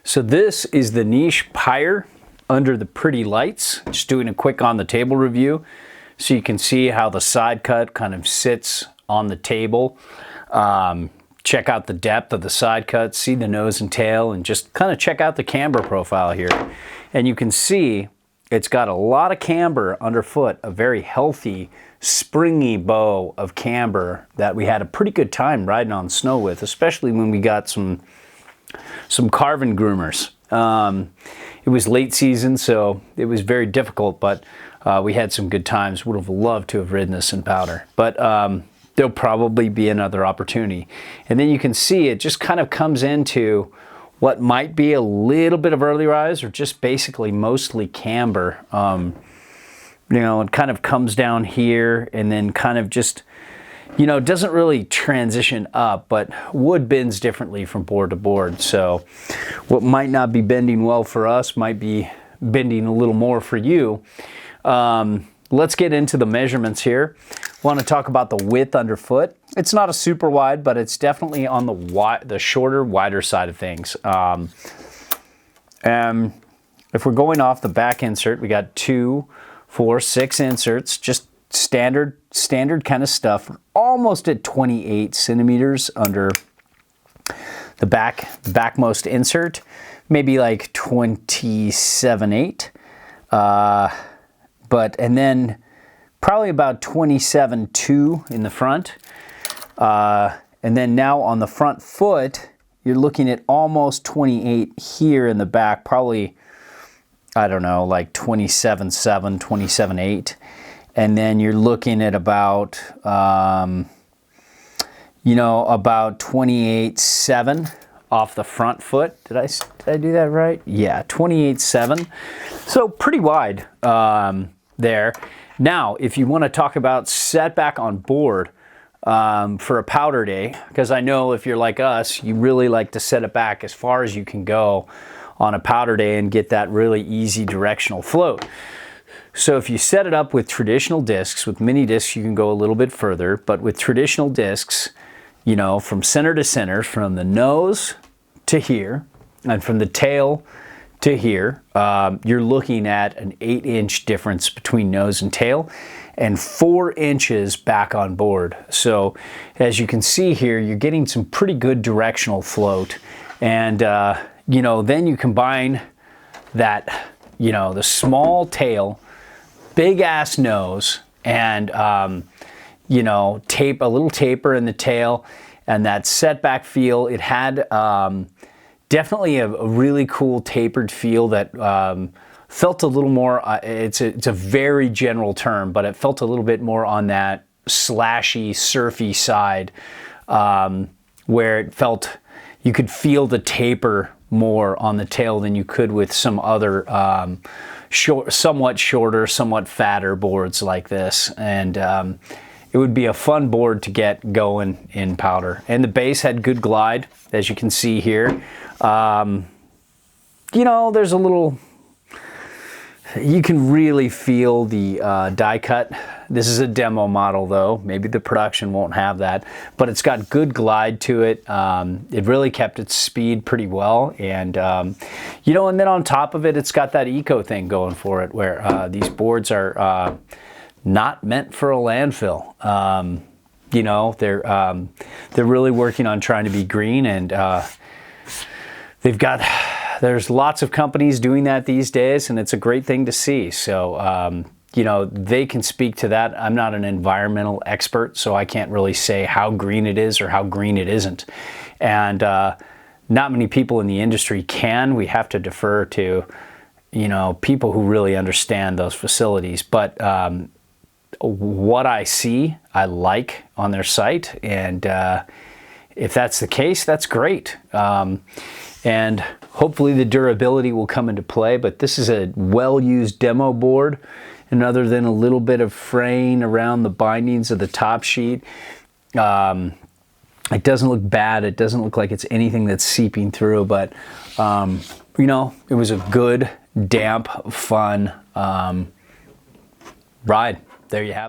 So this is the niche Pyre under the pretty lights. Just doing a quick on the table review so you can see how the side cut kind of sits on the table. Check out the depth of the side cut, see the nose and tail, and just kind of check out the camber profile here. And you can see it's got a lot of camber underfoot, a very healthy, springy bow of camber that we had a pretty good time riding on snow with, especially when we got some carven groomers. It was late season, so it was very difficult, but we had some good times. Would have loved to have ridden this in powder, but there'll probably be another opportunity. And then you can see it just kind of comes into what might be a little bit of early rise or just basically mostly camber. You know, it kind of comes down here and then kind of just, you know, doesn't really transition up, but wood bends differently from board to board. So what might not be bending well for us might be bending a little more for you. Let's get into the measurements here. Want to talk about the width underfoot. It's not a super wide, but it's definitely on the shorter, wider side of things. And if we're going off the back insert, we got 2, 4, 6 inserts, just standard kind of stuff, almost at 28 centimeters under the backmost insert, maybe like 27.8. And then probably about 27.2 in the front. And then now on the front foot, you're looking at almost 28 here in the back, probably, I don't know, like 27.7, 27.8. And then you're looking at about, you know, about 28.7 off the front foot. Did I do that right? Yeah, 28.7. So pretty wide there. Now, if you want to talk about setback on board for a powder day, because I know if you're like us, you really like to set it back as far as you can go on a powder day and get that really easy directional float. So if you set it up with traditional discs, with mini discs you can go a little bit further, but with traditional discs, you know, from center to center, from the nose to here, and from the tail to here, you're looking at an 8-inch difference between nose and tail and 4 inches back on board. So as you can see here, you're getting some pretty good directional float. And, you know, then you combine that, you know, the small tail, big ass nose, and, you know, a little taper in the tail, and that setback feel. It had definitely a really cool tapered feel that felt a little more, it's a very general term, but it felt a little bit more on that slashy, surfy side, where it felt, you could feel the taper more on the tail than you could with some other somewhat shorter, somewhat fatter boards like this. And it would be a fun board to get going in powder. And the base had good glide, as you can see here. You know, there's a little, you can really feel the die cut. This is a demo model though. Maybe the production won't have that, but it's got good glide to it. It really kept its speed pretty well. And, you know, and then on top of it, it's got that eco thing going for it, where these boards are not meant for a landfill. You know, they're really working on trying to be green, and there's lots of companies doing that these days, and it's a great thing to see. So, you know, they can speak to that. I'm not an environmental expert, so I can't really say how green it is or how green it isn't. And not many people in the industry can. We have to defer to, you know, people who really understand those facilities. But what I see, I like on their site, and if that's the case, that's great. And hopefully the durability will come into play, but this is a well-used demo board, and other than a little bit of fraying around the bindings of the top sheet, it doesn't look bad. It doesn't look like it's anything that's seeping through, but you know, it was a good, damp, fun ride. There you have it.